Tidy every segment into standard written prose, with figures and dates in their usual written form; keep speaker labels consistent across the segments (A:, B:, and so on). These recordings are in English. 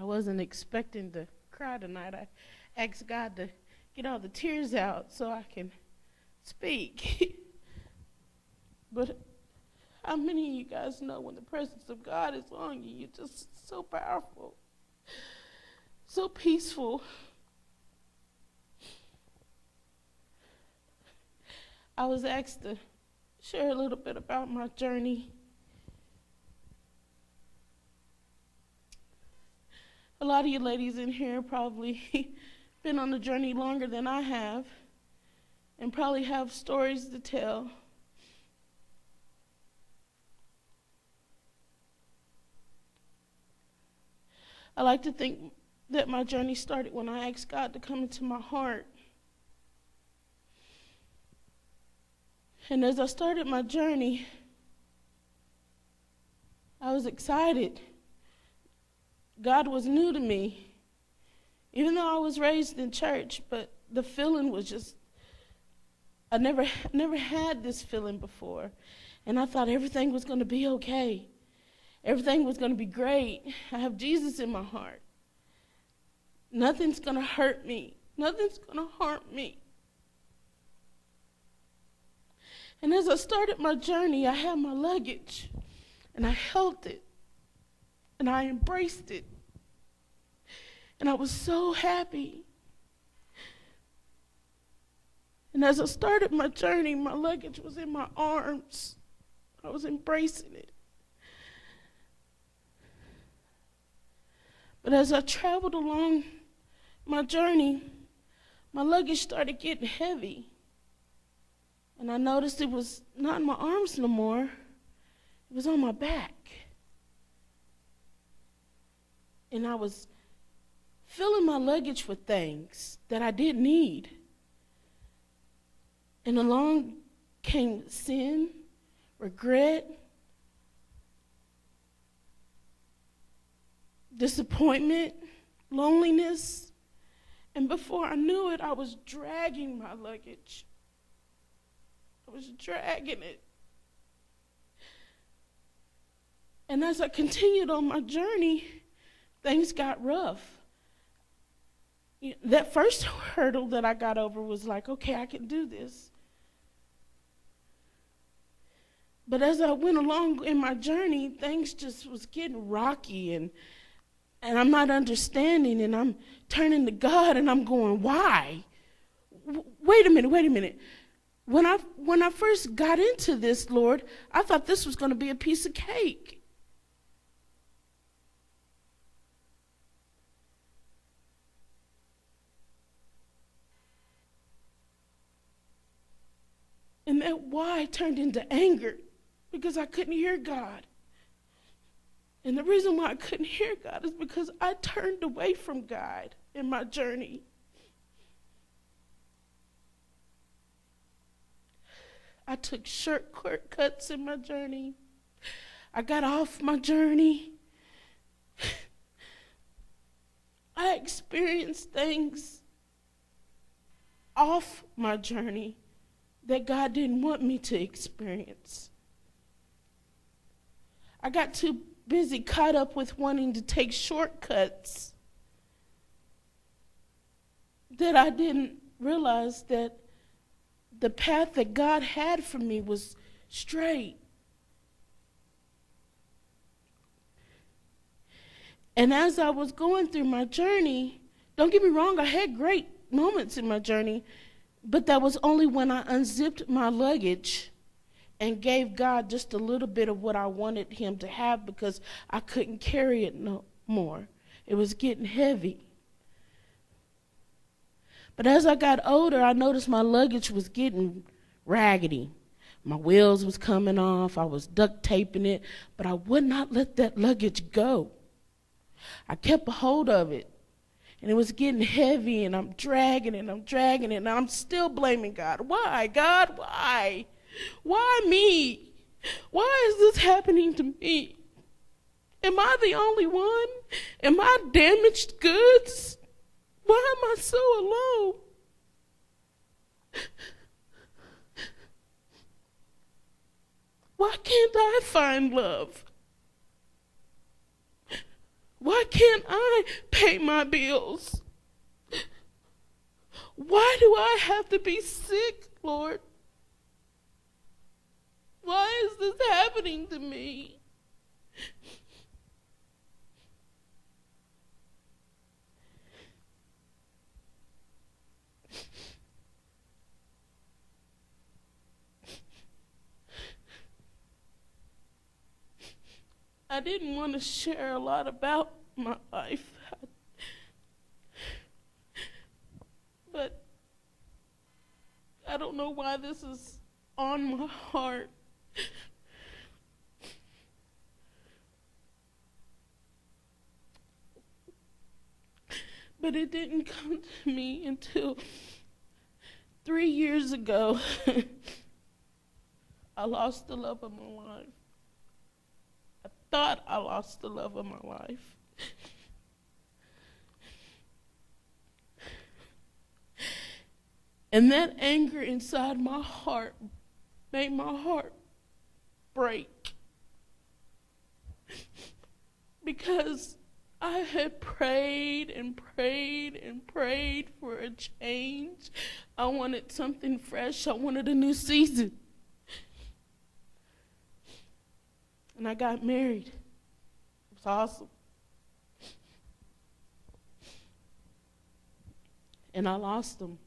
A: I wasn't expecting to cry tonight. I asked God to get all the tears out so I can speak. But how many of you guys know when the presence of God is on you, you're just so powerful, so peaceful. I was asked to share a little bit about my journey. A lot of you ladies in here probably been on the journey longer than I have and probably have stories to tell. I like to think that my journey started when I asked God to come into my heart. And as I started my journey, I was excited. God was new to me, even though I was raised in church, but the feeling was just, I never had this feeling before. And I thought everything was going to be okay. Everything was going to be great. I have Jesus in my heart. Nothing's going to hurt me. Nothing's going to harm me. And as I started my journey, I had my luggage, and I held it, and I embraced it. And I was so happy. And as I started my journey, my luggage was in my arms. I was embracing it. But as I traveled along my journey, my luggage started getting heavy. And I noticed it was not in my arms no more. It was on my back. And I was filling my luggage with things that I didn't need. And along came sin, regret, disappointment, loneliness. And before I knew it, I was dragging my luggage. I was dragging it. And as I continued on my journey, things got rough. That first hurdle that I got over was like, okay, I can do this. But as I went along in my journey, things just was getting rocky, and I'm not understanding, and I'm turning to God, and I'm going, why? Wait a minute. When I first got into this, Lord, I thought this was going to be a piece of cake. And that why turned into anger because I couldn't hear God. And the reason why I couldn't hear God is because I turned away from God in my journey. I took shortcuts in my journey. I got off my journey. I experienced things off my journey that God didn't want me to experience. I got too busy caught up with wanting to take shortcuts that I didn't realize that the path that God had for me was straight. And as I was going through my journey, don't get me wrong, I had great moments in my journey, but that was only when I unzipped my luggage and gave God just a little bit of what I wanted him to have because I couldn't carry it no more. It was getting heavy. But as I got older, I noticed my luggage was getting raggedy. My wheels was coming off. I was duct taping it, but I would not let that luggage go. I kept a hold of it. And it was getting heavy, and I'm dragging it, and I'm still blaming God. Why, God? Why? Why me? Why is this happening to me? Am I the only one? Am I damaged goods? Why am I so alone? Why can't I find love? Why Why can't I pay my bills? Why do I have to be sick, Lord? Why is this happening to me? I didn't want to share a lot about my life, but I don't know why this is on my heart. But it didn't come to me until 3 years ago. I lost the love of my life. I thought I lost the love of my life. And that anger inside my heart made my heart break. Because I had prayed and prayed and prayed for a change. I wanted something fresh. I wanted a new season. And I got married. It was awesome. And I lost him.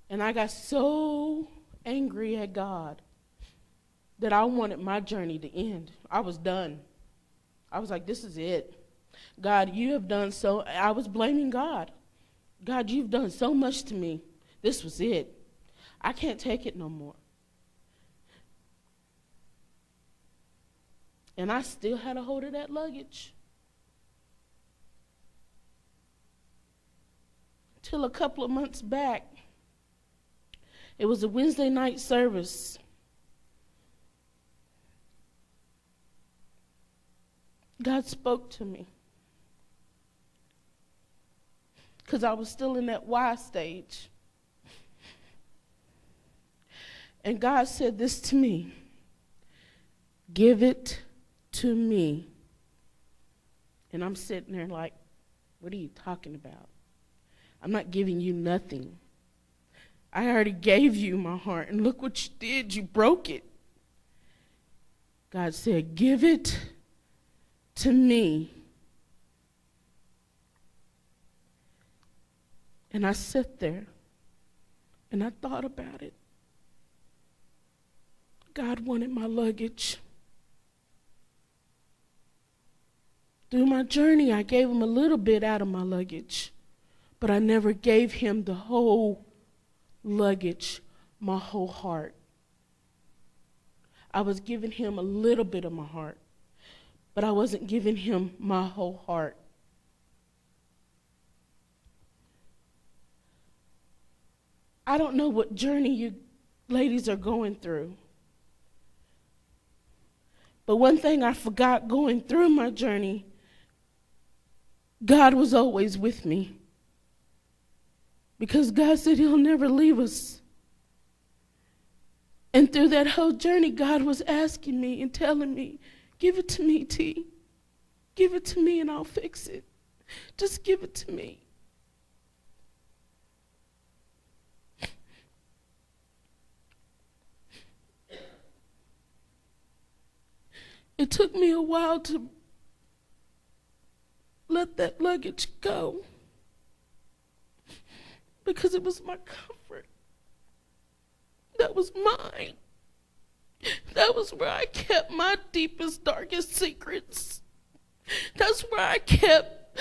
A: And I got so angry at God that I wanted my journey to end. I was done. I was like, this is it. God, you have done so. I was blaming God. God, you've done so much to me. This was it. I can't take it no more. And I still had a hold of that luggage. Till a couple of months back, it was a Wednesday night service. God spoke to me. Because I was still in that why stage. And God said this to me: give it to me. And I'm sitting there like, what are you talking about? I'm not giving you nothing. I already gave you my heart, and look what you did. You broke it. God said, give it to me. And I sat there, and I thought about it. God wanted my luggage. Through my journey, I gave him a little bit out of my luggage, but I never gave him the whole luggage, my whole heart. I was giving him a little bit of my heart, but I wasn't giving him my whole heart. I don't know what journey you ladies are going through, but one thing I forgot going through my journey, God was always with me. Because God said he'll never leave us. And through that whole journey, God was asking me and telling me, give it to me, T. Give it to me and I'll fix it. Just give it to me. It took me a while to let that luggage go, because it was my comfort. That was mine. That was where I kept my deepest, darkest secrets. That's where I kept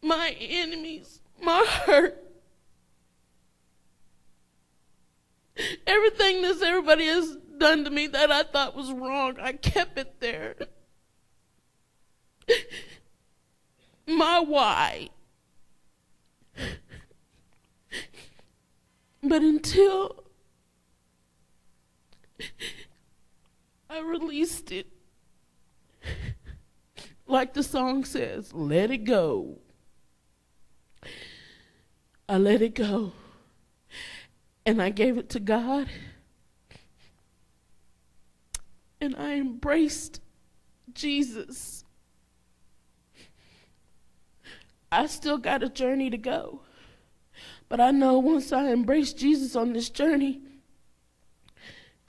A: my enemies, my hurt. Everything that everybody has done to me that I thought was wrong, I kept it there. My why. But until I released it, like the song says, let it go. I let it go. And I gave it to God. And I embraced Jesus. I still got a journey to go. But I know once I embrace Jesus on this journey,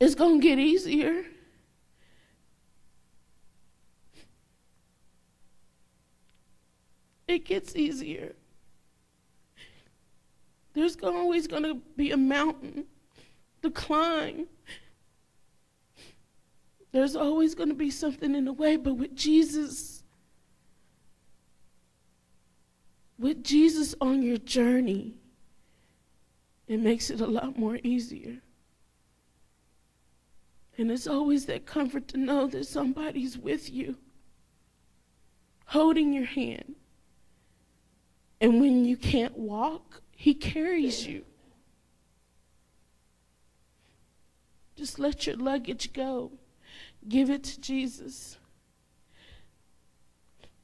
A: it's going to get easier. It gets easier. There's always going to be a mountain to climb. There's always going to be something in the way, but with Jesus on your journey, it makes it a lot more easier. And it's always that comfort to know that somebody's with you, holding your hand. And when you can't walk, he carries you. Just let your luggage go. Give it to Jesus.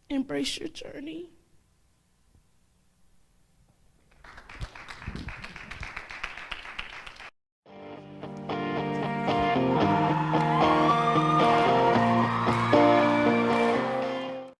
A: Embrace your journey.